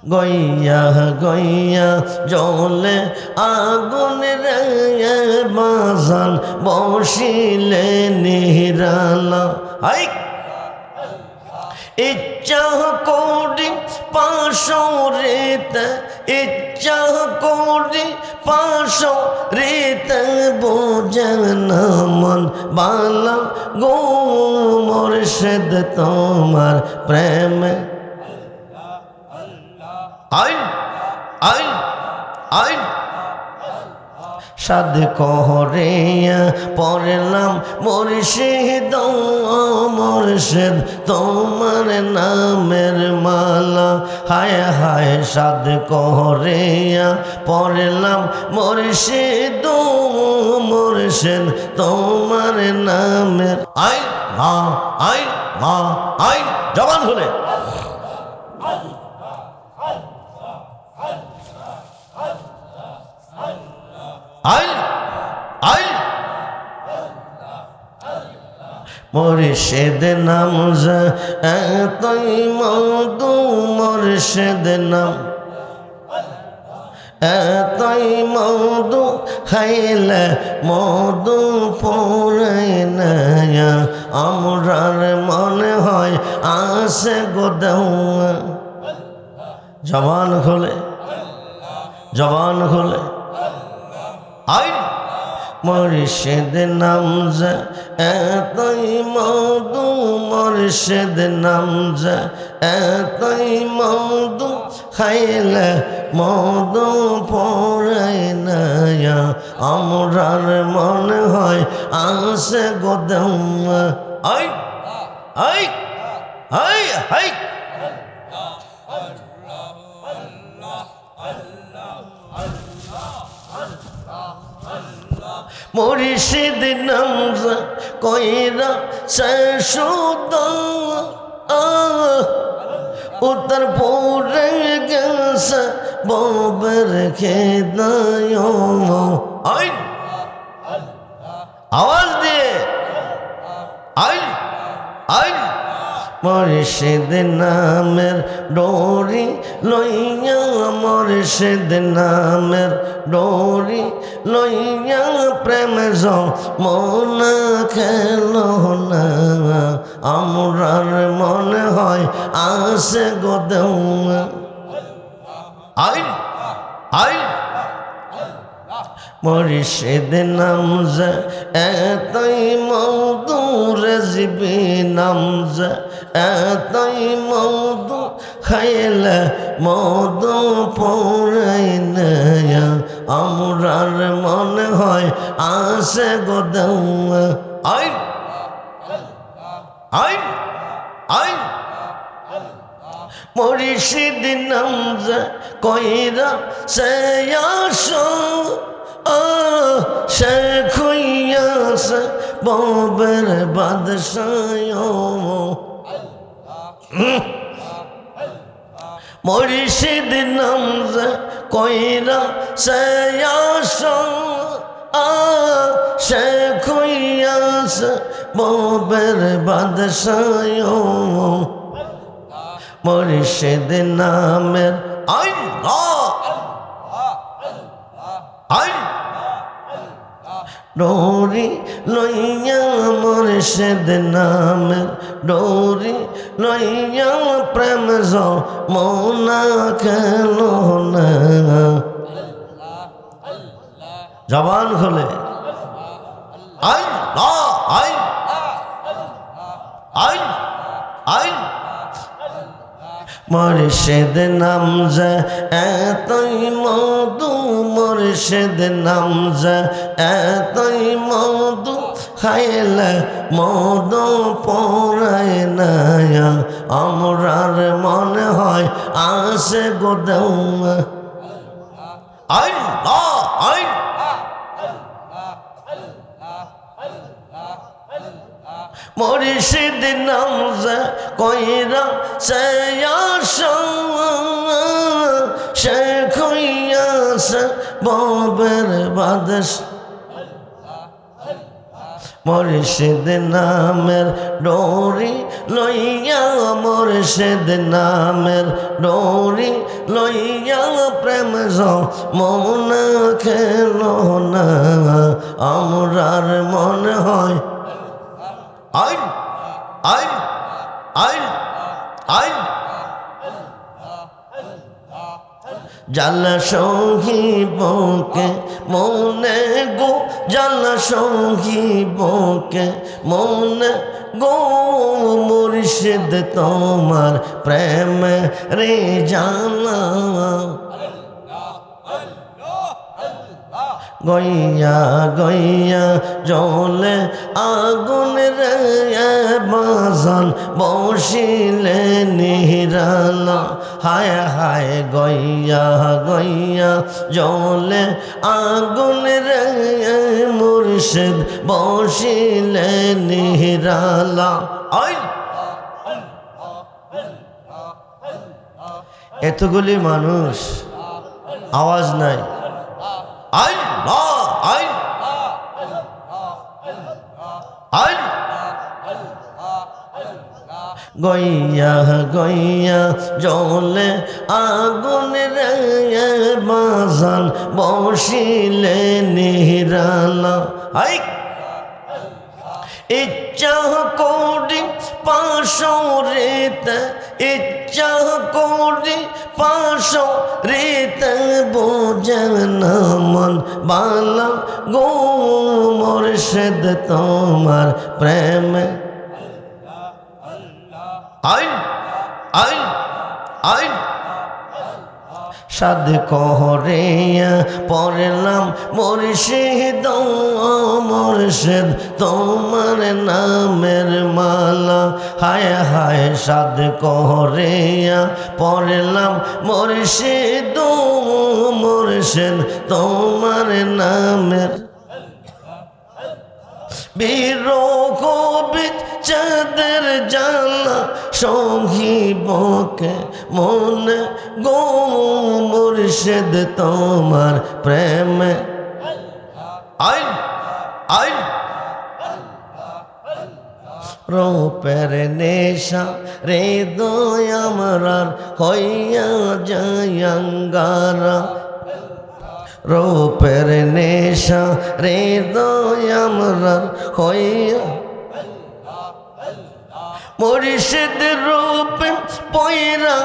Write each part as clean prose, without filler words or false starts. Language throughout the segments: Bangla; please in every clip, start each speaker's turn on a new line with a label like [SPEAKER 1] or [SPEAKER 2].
[SPEAKER 1] গইয়া গইয়া জলে আগুন রে বাজান বসিলে নিরালা হাই ইচ্ছা করি পাশরিতে ইচ্ছা করি পাশরিতে বোঝে না মন বালা গো মুর্শিদ তোমার প্রেমে আই আই আই সাদ করিয়া পড়লাম মুর্শিদ মুর্শিদ তোমার নামের মালা হায় হায় সাদ করিয়া পড়লাম মুর্শিদ মুর্শিদ তোমার নামের আই মা আই মা আই জবান খুলে আই আই মুর্শিদ নাম এতই মধু মুর্শিদ নাম এতই মধু খাইলে মধু পড়াই না আমরার মনে হয় আসে গোদাউয়া জবান খোলে জবান খোলে আই মুর্শিদ নাম এতই মধু মুর্শিদ নাম এতই মধু খাইলে মধু পড়াই না আমরার মনে হয় আসে গোদাউয়া আই আই আই আই মুর্শিদ নাম কইরা শেষুদ উত্তর পড়ে গেছে ববের খেদায় আই আওয়াজ দিয়ে আই আই মুর্শিদ নামের ডোরি লইয়া মুর্শিদ নামের ডোরি লইয়া প্রেম মন খেল না আমরার মনে হয় আসে গোদাউয়া আই আই মুর্শিদ নাম এতই মধু রেজিবি নাম এতই মধু খাইলে মধু পড়াই না আমরার মনে হয় আসে গোদাউয়া আই আই আই মুর্শিদ নাম কইরা সে আসো শেখ হইয়াস ববের বাদশাহ মুর্শিদ নাম কইরা সে আসো শেখ হইয়াস ববের বাদশাহ মুর্শিদ নামের আল্লাহ আই ডোরি লইয়া মুর্শিদ নামের ডোরি লইয়া প্রেম মনা খেল না জবান খোলে আই আই আই আই মুর্শিদ নাম এতই মধু মুর্শিদ নাম এতই মধু খাইলে মধু পড়াই না আমরার মনে হয় আসে গোদাউয়া আই আই মুর্শিদ নাম কইরা সে আসো শেখ হইয়াস ববের বাদশাহ মুর্শিদ নামের ডোরি লইয়া মুর্শিদ নামের ডোরি লইয়া প্রেম মন খেল না আমরার মনে হয় আইন আইন আইন আইন জালা সঙ্গীবকে মনে গো জালা সঙ্গীবকে মনে গো মুর্শিদ তোমার প্রেম রে জানা গইয়া গইয়া জলে আগুন রে বাজান বসিলে নিরালা হায় হায় গইয়া গইয়া জলে আগুন রে মুর্শিদ বসিলে নিরালা আই এতগুলি মানুষ আওয়াজ নাই আইন আইন আইন গইয়া গইয়া জলে আগুন রে বাজান বসিলে নিরালা আই ইচ্ছা করি পাশরেতে ইচ্ছা করি পাশরেতে বোঝেন মন বালা গো মুর্শিদ তোমার প্রেমে আইন আইন আইন সাদ কহরিয়া পড়লাম মুর্শিদ মুর্শিদ তোমার নামের মালা হায় হায় সাদ কহরিয়া পড়লাম মুর্শিদ মুর্শিদ তোমার নামের বিরহ বিচ্ছেদের জানা সঙ্গীবকে মনে গো মুর্শিদ তোমার প্রেমে আইন আইন রূপের নেশা হৃদয় আমরার হইয়া জয়ঙ্গারা রূপের নেশা হৃদয় আমরার হইয়া মুর্শিদ রূপে পয়রা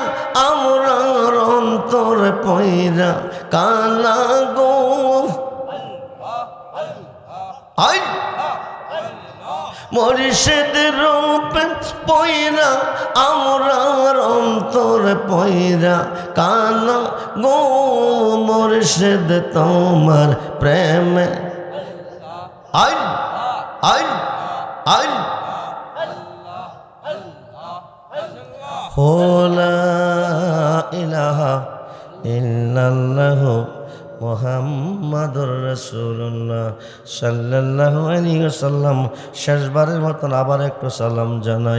[SPEAKER 1] আমরার অন্তর পয়রা কালা গো আইন মুর্শিদ রূপে পয়রা আমরার অন্তর পয়রা কালা গো মুর্শিদ তোমার প্রেমে আইন আইন আইন লা ইলাহা ইল্লাল্লাহু মুহাম্মাদুর রাসূলুল্লাহ সাল্লাল্লাহু আলাইহি ওয়াসাল্লাম। শেষবারের মতন আবার একটু সালাম জানাই।